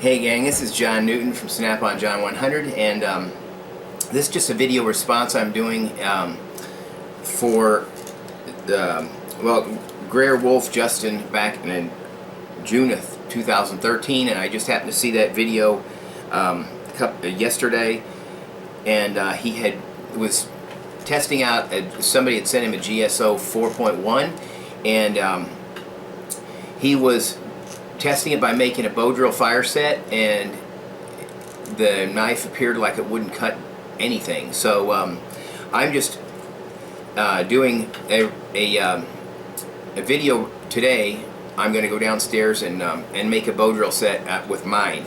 Hey gang, this is John Newton from Snap-on John 100, and this is just a video response I'm doing for the, Grierwolfe Justin back in June of 2013, and I just happened to see that video yesterday, and he was testing out, somebody had sent him a GSO 4.1, and he was testing it by making a bow drill fire set, and the knife appeared like it wouldn't cut anything. So I'm just doing a video today. I'm going to go downstairs and make a bow drill set with mine.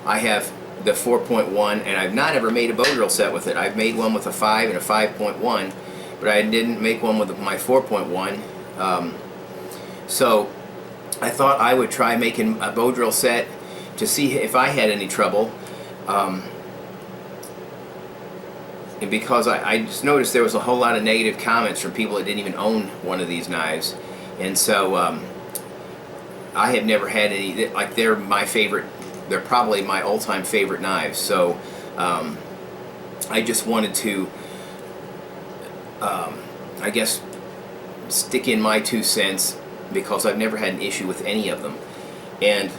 I have the 4.1, and I've not ever made a bow drill set with it. I've made one with a 5 and a 5.1, but I didn't make one with my 4.1. So I thought I would try making a bow drill set to see if I had any trouble, and because I just noticed there was a whole lot of negative comments from people that didn't even own one of these knives, and so I have never had any, like, they're my favorite, they're probably my all-time favorite knives. So I just wanted to I guess stick in my 2 cents, because I've never had an issue with any of them. And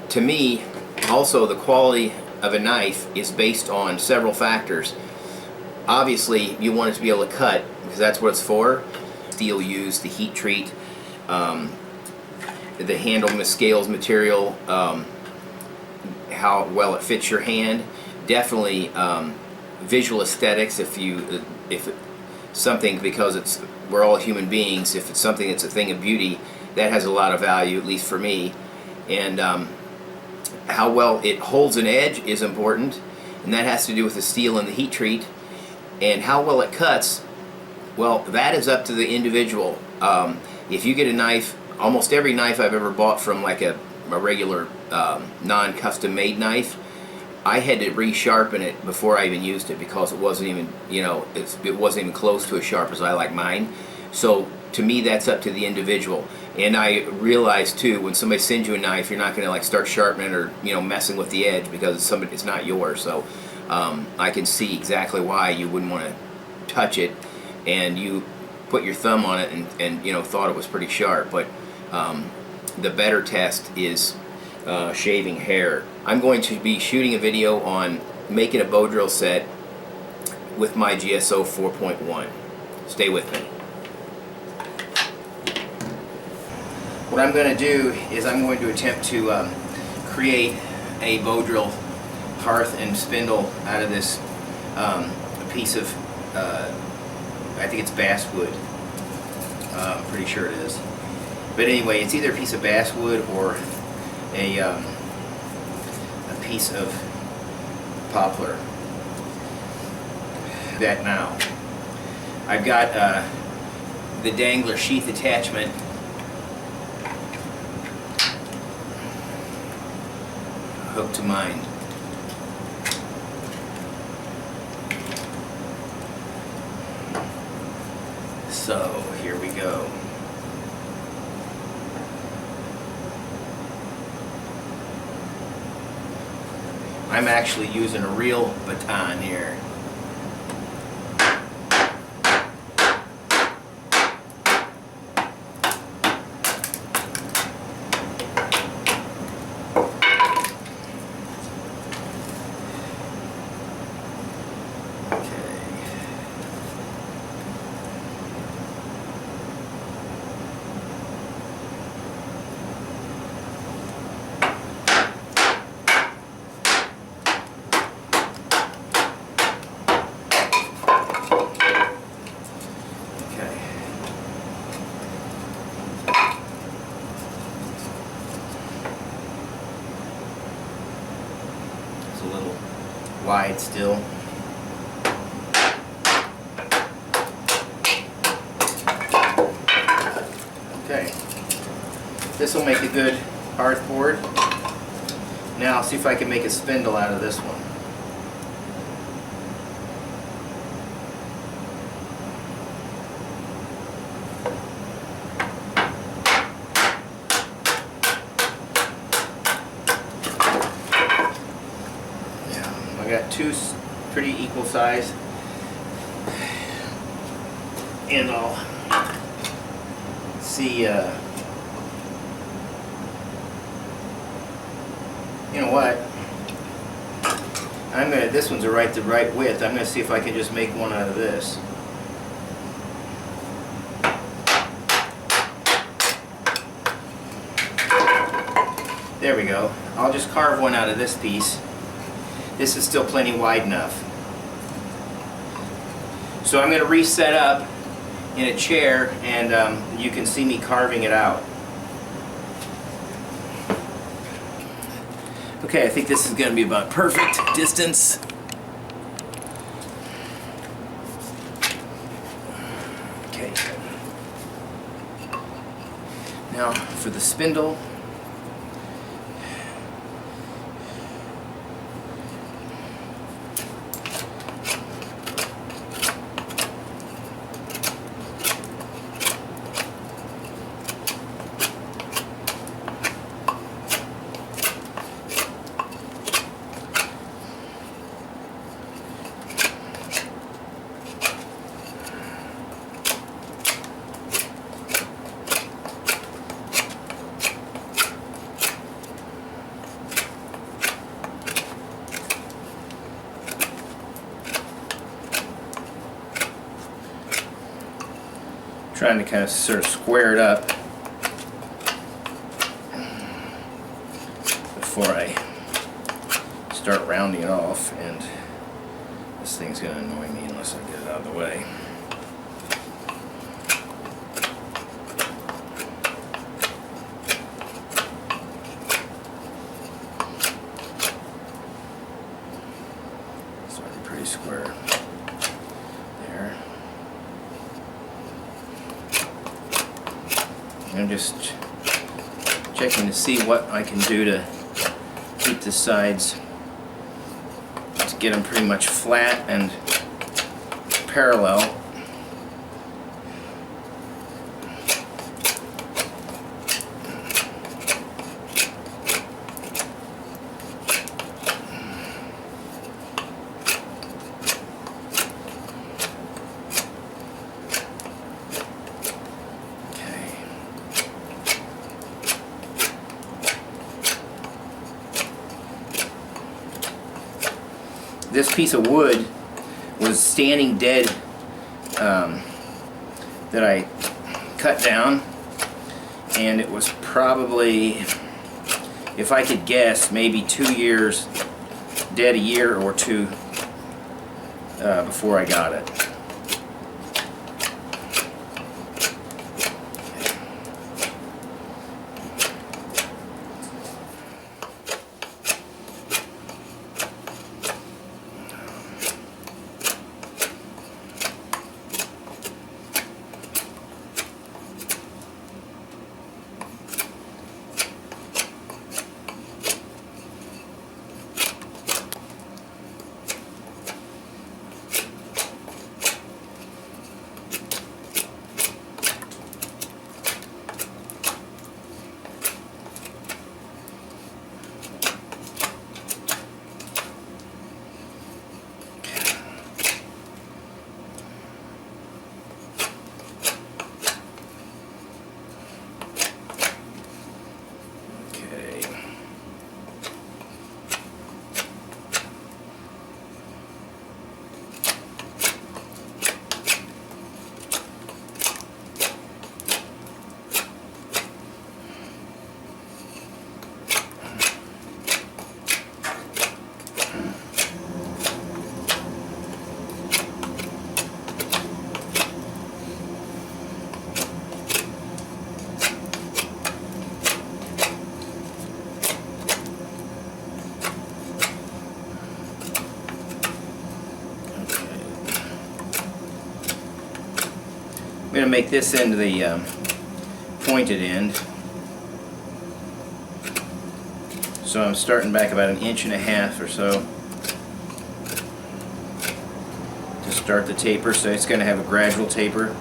to me, also, the quality of a knife is based on several factors. Obviously, you want it to be able to cut, because that's what it's for. Steel used, the heat treat, the handle and the scales material, how well it fits your hand. Definitely visual aesthetics. If something, because we're all human beings, if it's something that's a thing of beauty, that has a lot of value, at least for me. And how well it holds an edge is important, and that has to do with the steel and the heat treat. And how well it cuts, well, that is up to the individual. If you get a knife, almost every knife I've ever bought from, like a regular non-custom made knife, I had to resharpen it before I even used it, because it wasn't even, it wasn't even close to as sharp as I like mine. So to me, that's up to the individual. And I realize too, when somebody sends you a knife, you're not going to like start sharpening or messing with the edge, because it's not yours. So I can see exactly why you wouldn't want to touch it, and you put your thumb on it and thought it was pretty sharp. But the better test is shaving hair. I'm going to be shooting a video on making a bow drill set with my GSO 4.1. Stay with me. What I'm going to do is I'm going to attempt to create a bow drill hearth and spindle out of this piece of, I think it's basswood. I'm pretty sure it is. But anyway, it's either a piece of basswood or a piece of poplar. That now. I've got the dangler sheath attachment hooked to mine. So here we go. I'm actually using a real baton here. A little wide still. Okay, this will make a good hearth board. Now I'll see if I can make a spindle out of this one. got two pretty equal size, and I'll see. You know what? This one's the right width. I'm gonna see if I can just make one out of this. There we go. I'll just carve one out of this piece. This is still plenty wide enough. So I'm going to reset up in a chair, and you can see me carving it out. Okay, I think this is going to be about perfect distance. Okay. Now for the spindle. Trying to kind of sort of square it up before I start rounding it off, and this thing's going to annoy me unless I get it out of the way. It's already pretty square there. I'm just checking to see what I can do to keep the sides, to get them pretty much flat and parallel. This piece of wood was standing dead that I cut down, and it was probably, if I could guess, maybe 2 years dead, a year or two before I got it. I'm going to make this end the pointed end. So I'm starting back about 1.5 inches or so to start the taper, so it's going to have a gradual taper.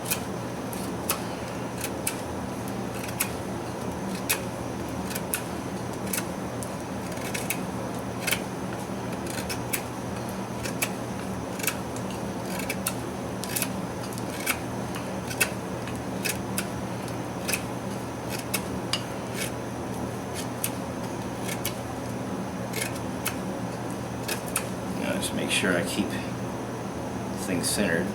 Just make sure I keep things centered.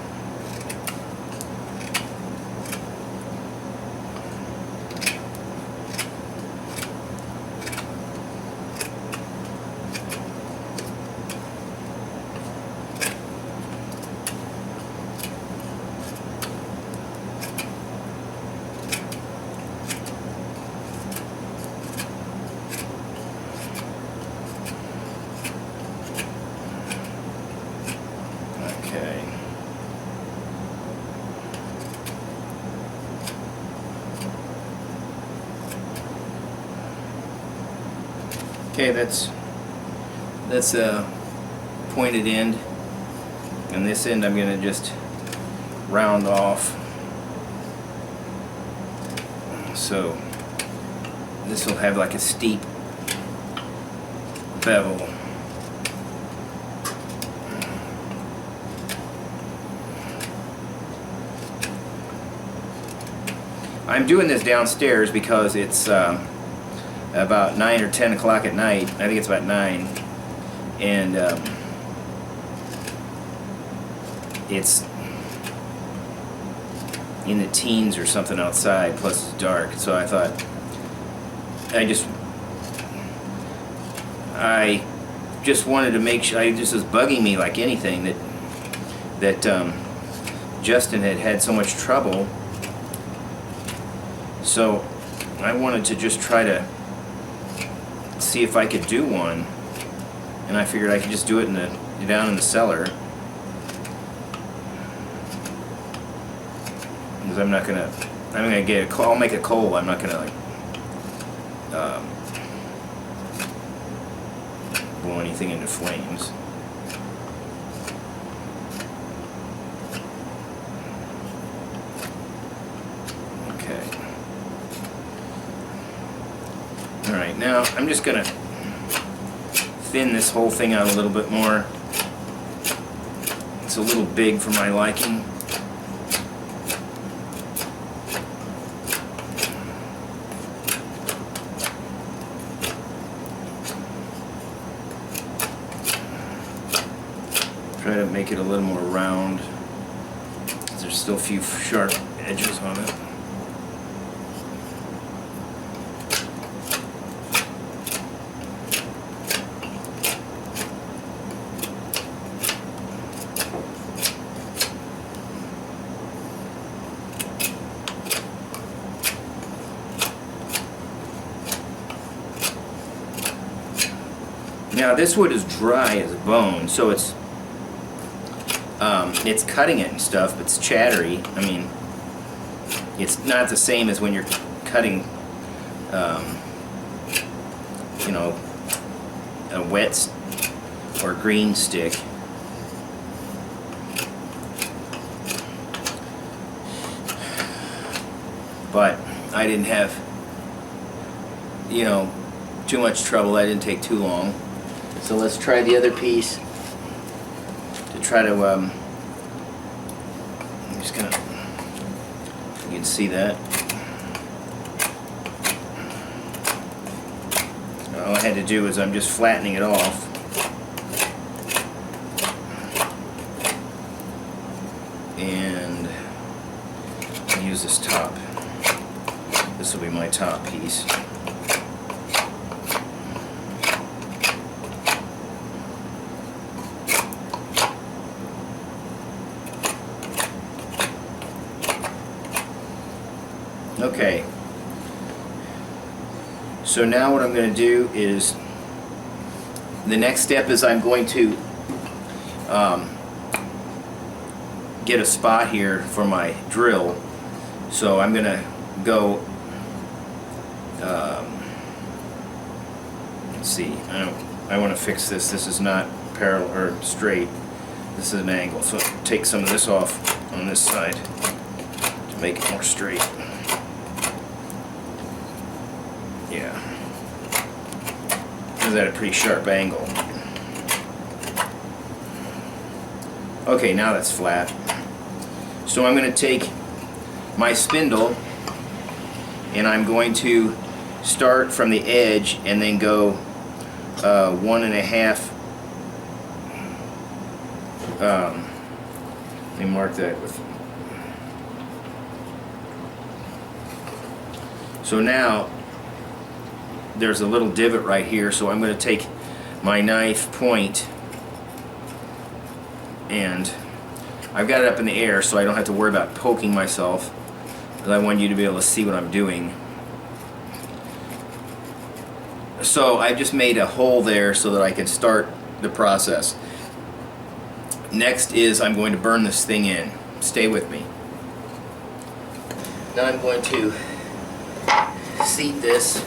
Okay, that's a pointed end, and this end I'm going to just round off. So this will have like a steep bevel. I'm doing this downstairs because it's about 9 or 10 o'clock at night. I think it's about 9, and it's in the teens or something outside, plus it's dark. So I thought I just wanted to make sure. It just was bugging me like anything that Justin had so much trouble. So I wanted to just try to see if I could do one, and I figured I could just do it down in the cellar, because I'm gonna get a coal. I'll make a coal. I'm not gonna like blow anything into flames. Alright, now I'm just going to thin this whole thing out a little bit more. It's a little big for my liking. Try to make it a little more round. There's still a few sharp edges on it. Now this wood is dry as a bone, so it's cutting it and stuff, but it's chattery. I mean, it's not the same as when you're cutting, you know, a wet or green stick. But I didn't have, you know, too much trouble. I didn't take too long. So let's try the other piece to try to, I'm just gonna, you can see that. All I had to do is I'm just flattening it off. And I'll use this top. This will be my top piece. Okay, so now what I'm going to do is, the next step is I'm going to get a spot here for my drill. So I'm going to go, let's see, I want to fix this. This is not parallel or straight. This is an angle. So take some of this off on this side to make it more straight. Yeah. Is that a pretty sharp angle? Okay, now that's flat. So I'm going to take my spindle and I'm going to start from the edge and then go 1.5 Let me mark that with. So now there's a little divot right here, so I'm going to take my knife point, and I've got it up in the air so I don't have to worry about poking myself, because I want you to be able to see what I'm doing. So I've just made a hole there so that I can start the process. Next is I'm going to burn this thing in. Stay with me. Now I'm going to seat this.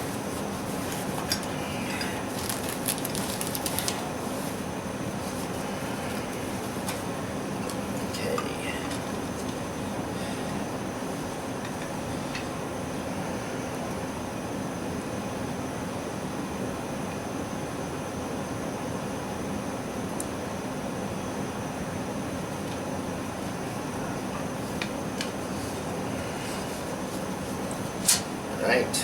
Right.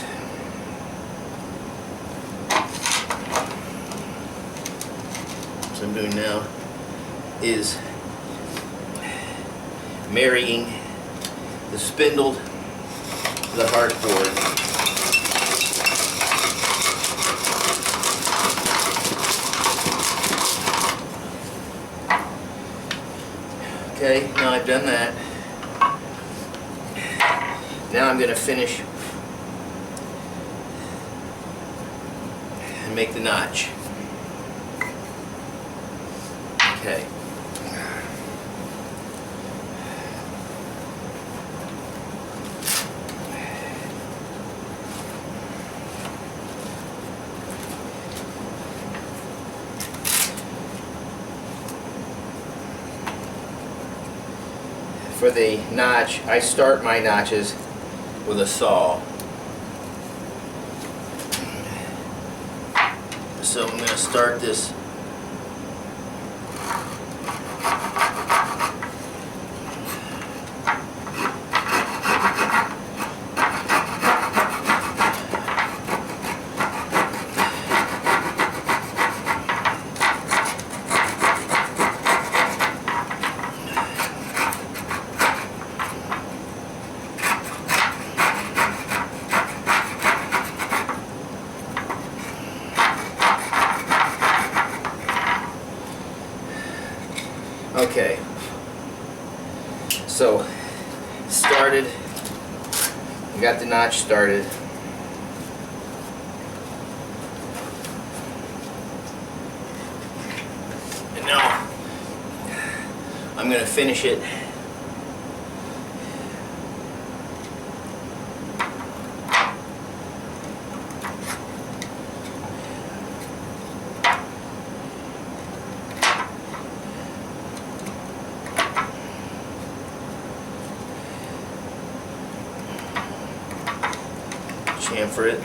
What I'm doing now is marrying the spindle to the hardboard. Okay, now I've done that. Now I'm going to finish and make the notch. Okay. For the notch, I start my notches with a saw. So I'm going to start this . Okay, so started, we got the notch started. And now I'm going to finish it . Chamfer it.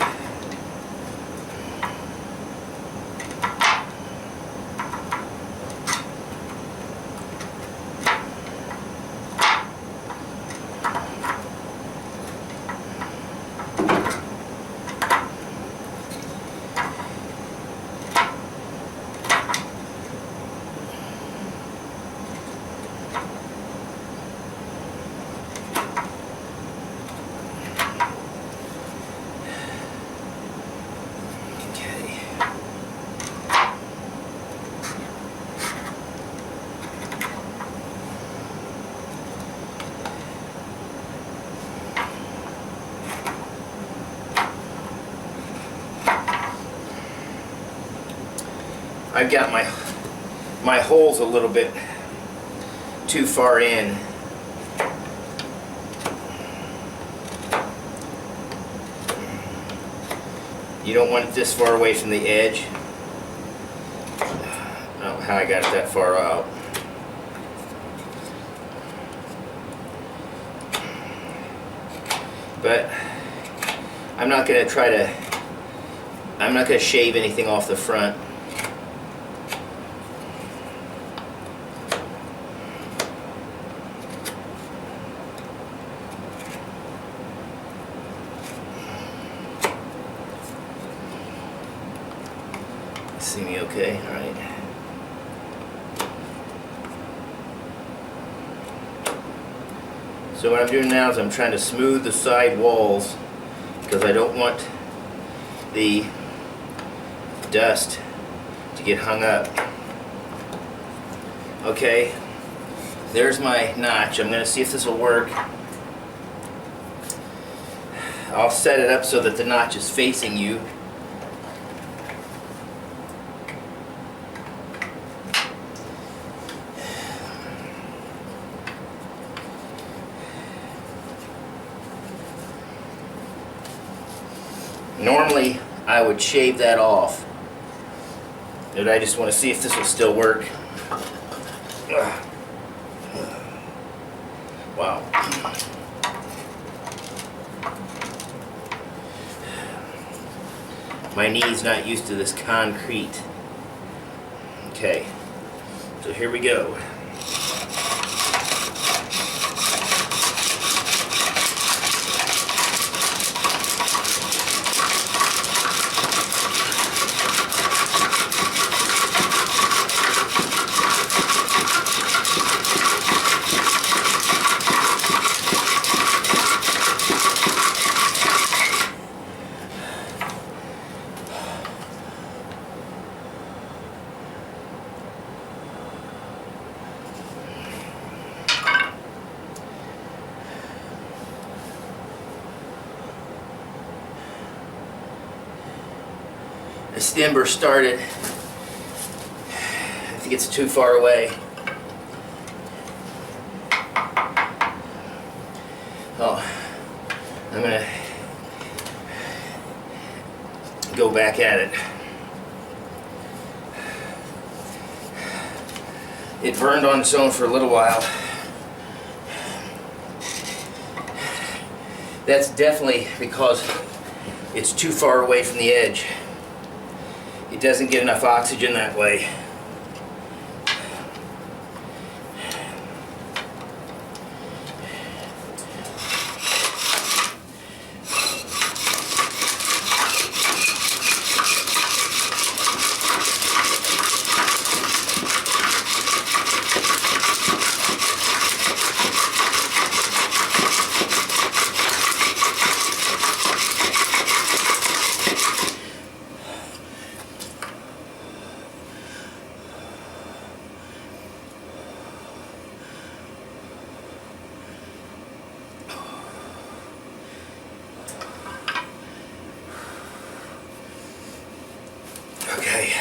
I've got my holes a little bit too far in. You don't want it this far away from the edge. I don't know how I got it that far out. But I'm not going to shave anything off the front. See me okay? All right. So what I'm doing now is I'm trying to smooth the side walls because I don't want the dust to get hung up. Okay, there's my notch. I'm going to see if this will work. I'll set it up so that the notch is facing you. Normally, I would shave that off, but I just want to see if this will still work. Wow. My knee's not used to this concrete. Okay, so here we go. The stember started. I think it's too far away. Oh, I'm gonna go back at it. It burned on its own for a little while. That's definitely because it's too far away from the edge. It doesn't get enough oxygen that way. Okay.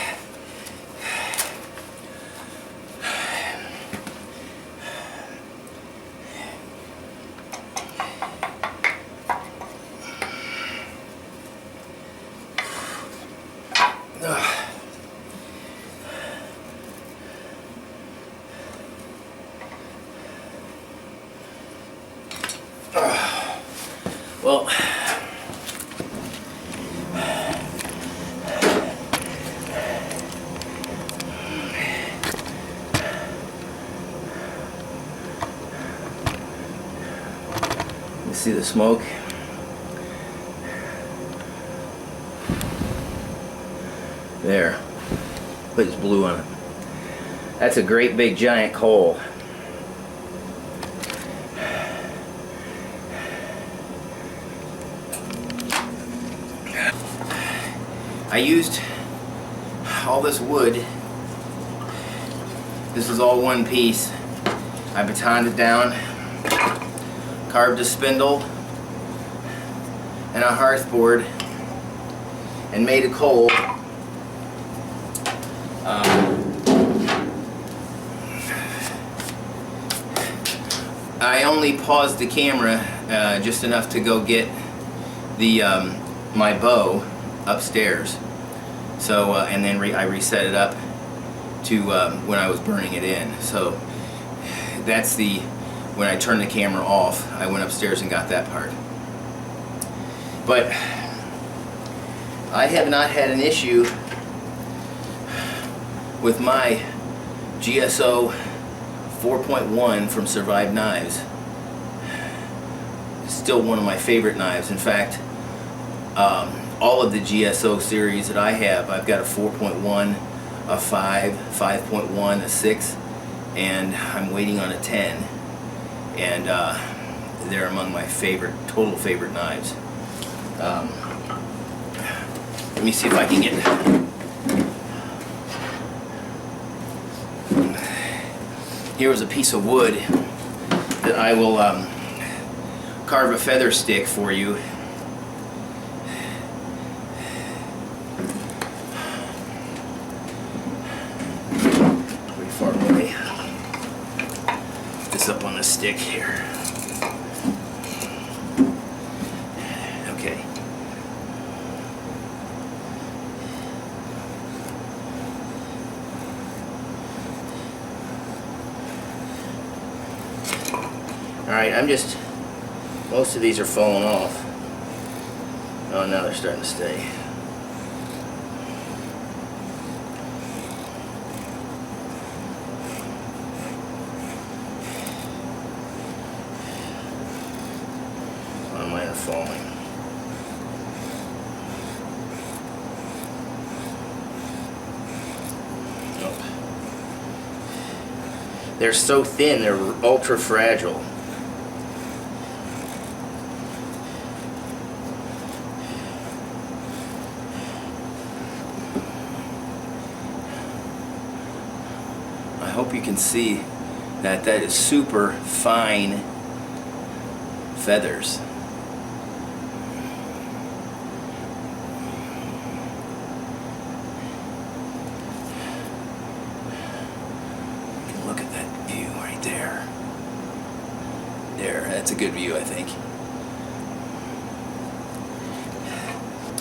Well, you see the smoke? There. It's blue on it. That's a great big giant coal. I used all this wood. This is all one piece. I batoned it down, carved a spindle and a hearth board, and made a coal. I only paused the camera just enough to go get the my bow upstairs. So and then I reset it up to when I was burning it in. So that's when I turned the camera off, I went upstairs and got that part. But I have not had an issue with my GSO 4.1 from Survive Knives. It's still one of my favorite knives. In fact, all of the GSO series that I have, I've got a 4.1, a 5, 5.1, a 6, and I'm waiting on a 10. And they're among my total favorite knives. Let me see if I can get. Here was a piece of wood that I will carve a feather stick for you. Pretty far away. Put this up on the stick here. Okay. Alright, most of these are falling off. Oh, now they're starting to stay. Oh, mine are falling. Nope. They're so thin, they're ultra fragile. I hope you can see that is super fine feathers. You can look at that view right there. There, that's a good view, I think.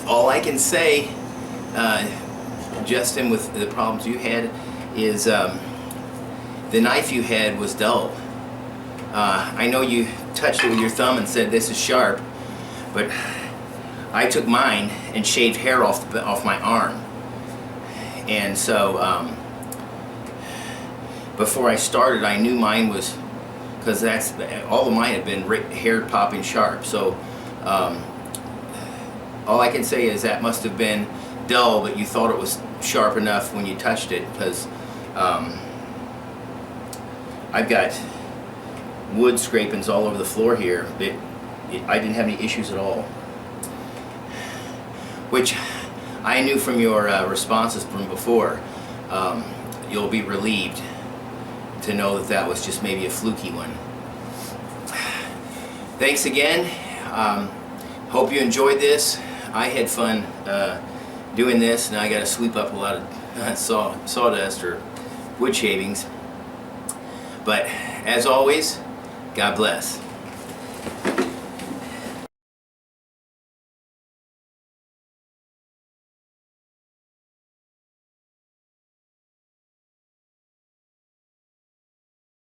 All I can say, Justin, with the problems you had, is the knife you had was dull. I know you touched it with your thumb and said this is sharp, but I took mine and shaved hair off my arm, and so before I started, I knew mine was, because that's all of mine had been hair popping sharp. So all I can say is that must have been dull, but you thought it was sharp enough when you touched it, because I've got wood scrapings all over the floor here. I didn't have any issues at all, which I knew from your responses from before. You'll be relieved to know that was just maybe a fluky one. Thanks again. Hope you enjoyed this. I had fun doing this, and I got to sweep up a lot of sawdust or wood shavings. But as always, God bless.